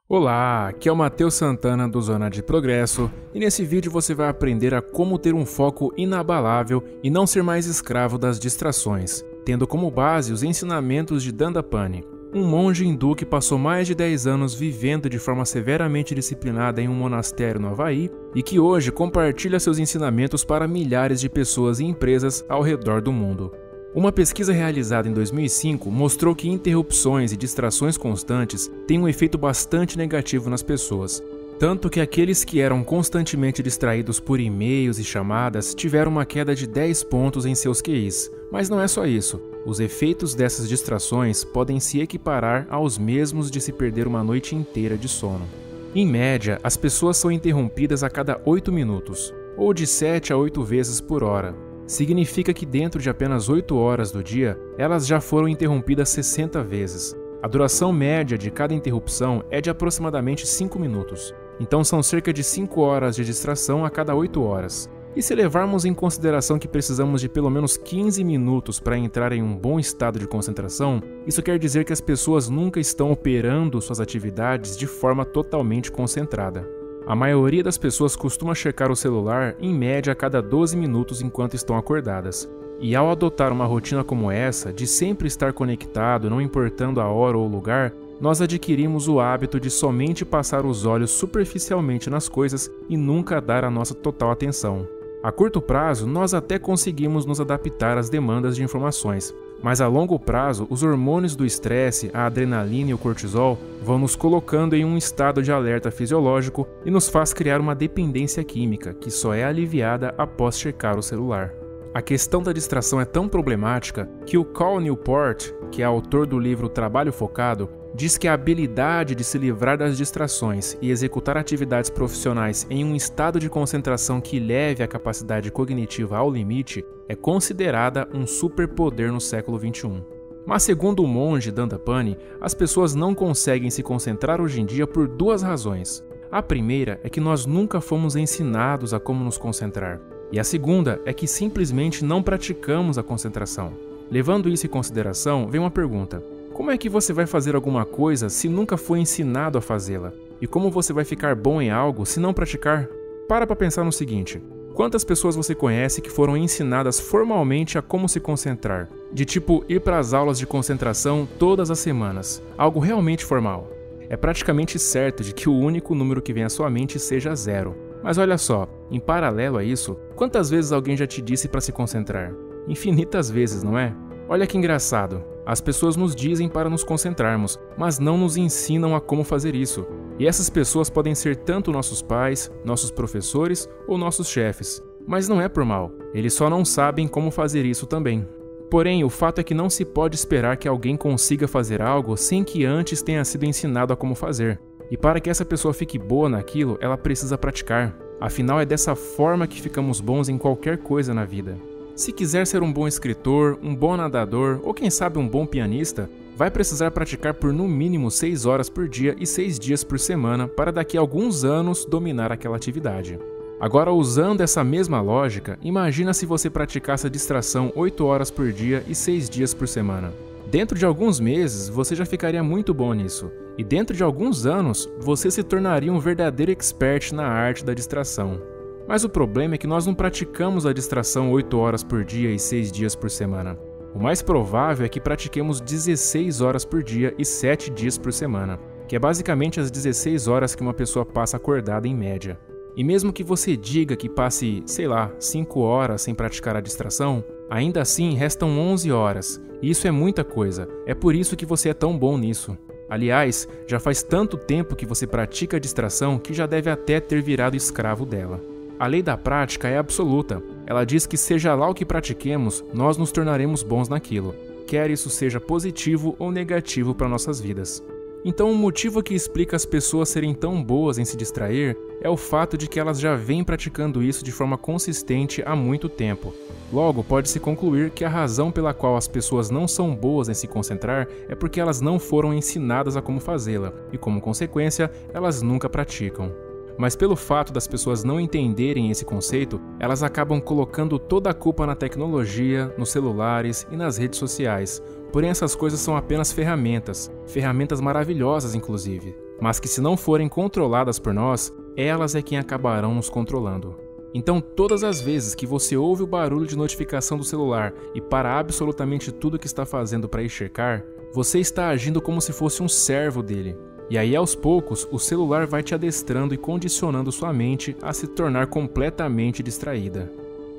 Olá, aqui é o Matheus Santana do Zona de Progresso e nesse vídeo você vai aprender a como ter um foco inabalável e não ser mais escravo das distrações, tendo como base os ensinamentos de Dandapani, um monge hindu que passou mais de 10 anos vivendo de forma severamente disciplinada em um monastério no Havaí e que hoje compartilha seus ensinamentos para milhares de pessoas e empresas ao redor do mundo. Uma pesquisa realizada em 2005 mostrou que interrupções e distrações constantes têm um efeito bastante negativo nas pessoas, tanto que aqueles que eram constantemente distraídos por e-mails e chamadas tiveram uma queda de 10 pontos em seus QIs. Mas não é só isso, os efeitos dessas distrações podem se equiparar aos mesmos de se perder uma noite inteira de sono. Em média, as pessoas são interrompidas a cada 8 minutos, ou de 7 a 8 vezes por hora. Significa que dentro de apenas 8 horas do dia, elas já foram interrompidas 60 vezes. A duração média de cada interrupção é de aproximadamente 5 minutos, então são cerca de 5 horas de distração a cada 8 horas. E se levarmos em consideração que precisamos de pelo menos 15 minutos para entrar em um bom estado de concentração, isso quer dizer que as pessoas nunca estão operando suas atividades de forma totalmente concentrada. A maioria das pessoas costuma checar o celular em média a cada 12 minutos enquanto estão acordadas. E ao adotar uma rotina como essa, de sempre estar conectado, não importando a hora ou o lugar, nós adquirimos o hábito de somente passar os olhos superficialmente nas coisas e nunca dar a nossa total atenção. A curto prazo, nós até conseguimos nos adaptar às demandas de informações, mas a longo prazo, os hormônios do estresse, a adrenalina e o cortisol vão nos colocando em um estado de alerta fisiológico e nos faz criar uma dependência química, que só é aliviada após checar o celular. A questão da distração é tão problemática que o Cal Newport, que é autor do livro Trabalho Focado, diz que a habilidade de se livrar das distrações e executar atividades profissionais em um estado de concentração que leve a capacidade cognitiva ao limite é considerada um superpoder no século XXI. Mas segundo o monge Dandapani, as pessoas não conseguem se concentrar hoje em dia por duas razões. A primeira é que nós nunca fomos ensinados a como nos concentrar. E a segunda é que simplesmente não praticamos a concentração. Levando isso em consideração, vem uma pergunta. Como é que você vai fazer alguma coisa se nunca foi ensinado a fazê-la? E como você vai ficar bom em algo se não praticar? Para pensar no seguinte. Quantas pessoas você conhece que foram ensinadas formalmente a como se concentrar? De tipo ir para as aulas de concentração todas as semanas. Algo realmente formal. É praticamente certo de que o único número que vem à sua mente seja 0. Mas olha só, em paralelo a isso, quantas vezes alguém já te disse para se concentrar? Infinitas vezes, não é? Olha que engraçado, as pessoas nos dizem para nos concentrarmos, mas não nos ensinam a como fazer isso. E essas pessoas podem ser tanto nossos pais, nossos professores ou nossos chefes. Mas não é por mal, eles só não sabem como fazer isso também. Porém, o fato é que não se pode esperar que alguém consiga fazer algo sem que antes tenha sido ensinado a como fazer. E para que essa pessoa fique boa naquilo, ela precisa praticar. Afinal, é dessa forma que ficamos bons em qualquer coisa na vida. Se quiser ser um bom escritor, um bom nadador ou quem sabe um bom pianista, vai precisar praticar por no mínimo 6 horas por dia e 6 dias por semana para daqui a alguns anos dominar aquela atividade. Agora, usando essa mesma lógica, imagina se você praticasse a distração 8 horas por dia e 6 dias por semana. Dentro de alguns meses, você já ficaria muito bom nisso. E dentro de alguns anos, você se tornaria um verdadeiro expert na arte da distração. Mas o problema é que nós não praticamos a distração 8 horas por dia e 6 dias por semana. O mais provável é que pratiquemos 16 horas por dia e 7 dias por semana, que é basicamente as 16 horas que uma pessoa passa acordada em média. E mesmo que você diga que passe, 5 horas sem praticar a distração, ainda assim restam 11 horas, e isso é muita coisa, é por isso que você é tão bom nisso. Aliás, já faz tanto tempo que você pratica a distração que já deve até ter virado escravo dela. A lei da prática é absoluta. Ela diz que seja lá o que pratiquemos, nós nos tornaremos bons naquilo, quer isso seja positivo ou negativo para nossas vidas. Então o motivo que explica as pessoas serem tão boas em se distrair é o fato de que elas já vêm praticando isso de forma consistente há muito tempo. Logo, pode-se concluir que a razão pela qual as pessoas não são boas em se concentrar é porque elas não foram ensinadas a como fazê-la, e como consequência, elas nunca praticam. Mas pelo fato das pessoas não entenderem esse conceito, elas acabam colocando toda a culpa na tecnologia, nos celulares e nas redes sociais. Porém, essas coisas são apenas ferramentas maravilhosas inclusive, mas que se não forem controladas por nós, elas é quem acabarão nos controlando. Então, todas as vezes que você ouve o barulho de notificação do celular e para absolutamente tudo que está fazendo para ir checar, você está agindo como se fosse um servo dele. E aí, aos poucos, o celular vai te adestrando e condicionando sua mente a se tornar completamente distraída.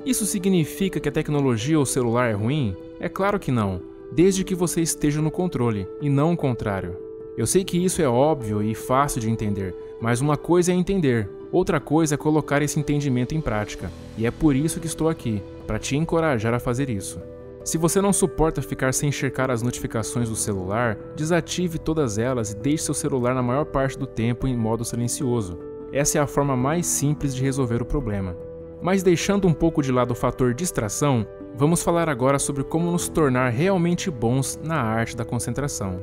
Isso significa que a tecnologia ou celular é ruim? É claro que não, desde que você esteja no controle, e não o contrário. Eu sei que isso é óbvio e fácil de entender, mas uma coisa é entender, outra coisa é colocar esse entendimento em prática, e é por isso que estou aqui, para te encorajar a fazer isso. Se você não suporta ficar sem checar as notificações do celular, desative todas elas e deixe seu celular na maior parte do tempo em modo silencioso. Essa é a forma mais simples de resolver o problema. Mas deixando um pouco de lado o fator distração, vamos falar agora sobre como nos tornar realmente bons na arte da concentração.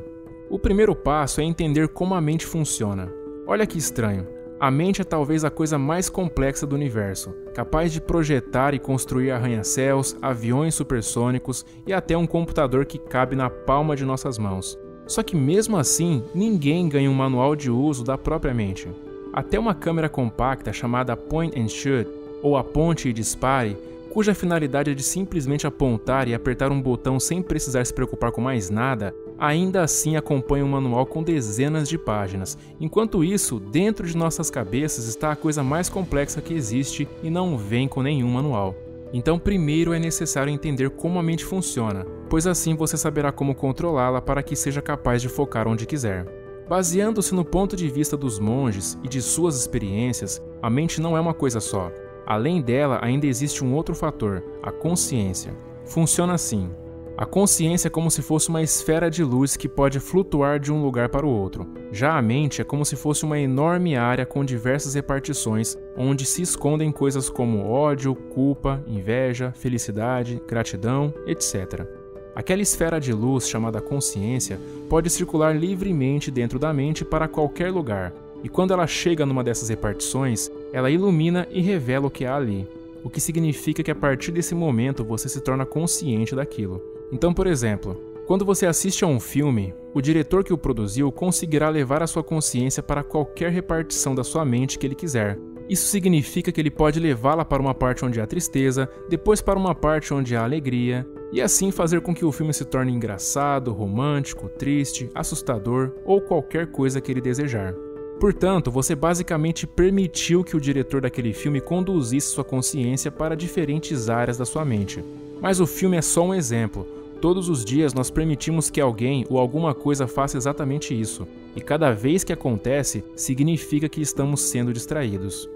O primeiro passo é entender como a mente funciona. Olha que estranho. A mente é talvez a coisa mais complexa do universo, capaz de projetar e construir arranha-céus, aviões supersônicos e até um computador que cabe na palma de nossas mãos. Só que mesmo assim, ninguém ganha um manual de uso da própria mente. Até uma câmera compacta chamada Point and Shoot, ou Aponte e Dispare, cuja finalidade é de simplesmente apontar e apertar um botão sem precisar se preocupar com mais nada, ainda assim acompanha um manual com dezenas de páginas. Enquanto isso, dentro de nossas cabeças está a coisa mais complexa que existe e não vem com nenhum manual. Então, primeiro é necessário entender como a mente funciona, pois assim você saberá como controlá-la para que seja capaz de focar onde quiser. Baseando-se no ponto de vista dos monges e de suas experiências, a mente não é uma coisa só. Além dela, ainda existe um outro fator, a consciência. Funciona assim. A consciência é como se fosse uma esfera de luz que pode flutuar de um lugar para o outro. Já a mente é como se fosse uma enorme área com diversas repartições, onde se escondem coisas como ódio, culpa, inveja, felicidade, gratidão, etc. Aquela esfera de luz chamada consciência pode circular livremente dentro da mente para qualquer lugar. E quando ela chega numa dessas repartições, ela ilumina e revela o que há ali, o que significa que a partir desse momento você se torna consciente daquilo. Então, por exemplo, quando você assiste a um filme, o diretor que o produziu conseguirá levar a sua consciência para qualquer repartição da sua mente que ele quiser. Isso significa que ele pode levá-la para uma parte onde há tristeza, depois para uma parte onde há alegria, e assim fazer com que o filme se torne engraçado, romântico, triste, assustador ou qualquer coisa que ele desejar. Portanto, você basicamente permitiu que o diretor daquele filme conduzisse sua consciência para diferentes áreas da sua mente. Mas o filme é só um exemplo. Todos os dias nós permitimos que alguém ou alguma coisa faça exatamente isso, e cada vez que acontece, significa que estamos sendo distraídos.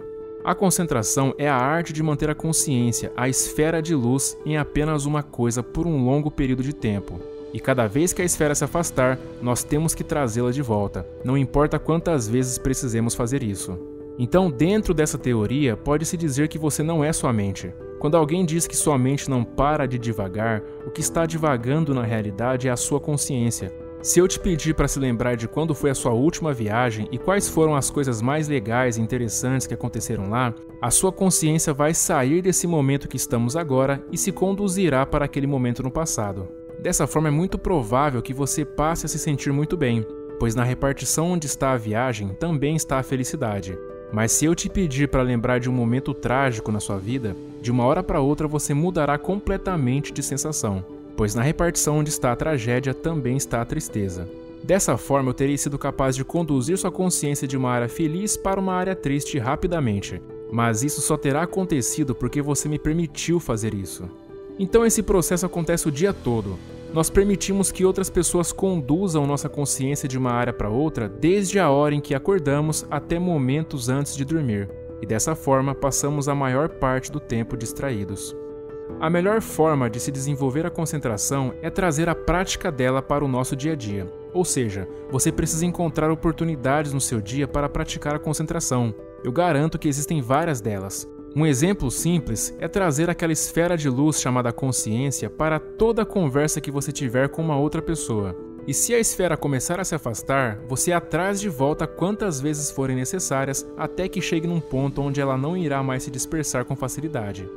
A concentração é a arte de manter a consciência, a esfera de luz, em apenas uma coisa por um longo período de tempo. E cada vez que a esfera se afastar, nós temos que trazê-la de volta, não importa quantas vezes precisemos fazer isso. Então, dentro dessa teoria, pode-se dizer que você não é sua mente. Quando alguém diz que sua mente não para de divagar, o que está divagando na realidade é a sua consciência. Se eu te pedir para se lembrar de quando foi a sua última viagem e quais foram as coisas mais legais e interessantes que aconteceram lá, a sua consciência vai sair desse momento que estamos agora e se conduzirá para aquele momento no passado. Dessa forma, é muito provável que você passe a se sentir muito bem, pois na repartição onde está a viagem também está a felicidade. Mas se eu te pedir para lembrar de um momento trágico na sua vida, de uma hora para outra você mudará completamente de sensação, pois na repartição onde está a tragédia também está a tristeza. Dessa forma, eu terei sido capaz de conduzir sua consciência de uma área feliz para uma área triste rapidamente, mas isso só terá acontecido porque você me permitiu fazer isso. Então esse processo acontece o dia todo. Nós permitimos que outras pessoas conduzam nossa consciência de uma área para outra desde a hora em que acordamos até momentos antes de dormir, e dessa forma passamos a maior parte do tempo distraídos. A melhor forma de se desenvolver a concentração é trazer a prática dela para o nosso dia a dia. Ou seja, você precisa encontrar oportunidades no seu dia para praticar a concentração. Eu garanto que existem várias delas. Um exemplo simples é trazer aquela esfera de luz chamada consciência para toda conversa que você tiver com uma outra pessoa. E se a esfera começar a se afastar, você a traz de volta quantas vezes forem necessárias até que chegue num ponto onde ela não irá mais se dispersar com facilidade.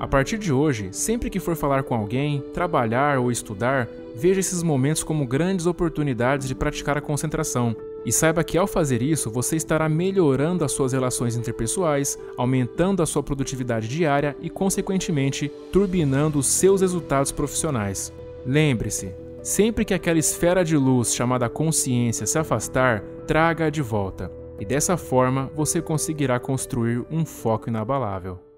A partir de hoje, sempre que for falar com alguém, trabalhar ou estudar, veja esses momentos como grandes oportunidades de praticar a concentração, E saiba que ao fazer isso, você estará melhorando as suas relações interpessoais, aumentando a sua produtividade diária e, consequentemente, turbinando os seus resultados profissionais. Lembre-se, sempre que aquela esfera de luz chamada consciência se afastar, traga-a de volta. E dessa forma, você conseguirá construir um foco inabalável.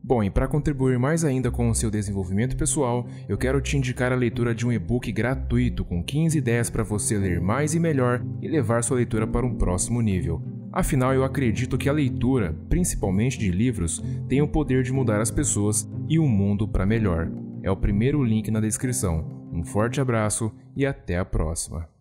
Bom, e para contribuir mais ainda com o seu desenvolvimento pessoal, eu quero te indicar a leitura de um e-book gratuito com 15 ideias para você ler mais e melhor e levar sua leitura para um próximo nível. Afinal, eu acredito que a leitura, principalmente de livros, tem o poder de mudar as pessoas e o mundo para melhor. É o primeiro link na descrição. Um forte abraço e até a próxima.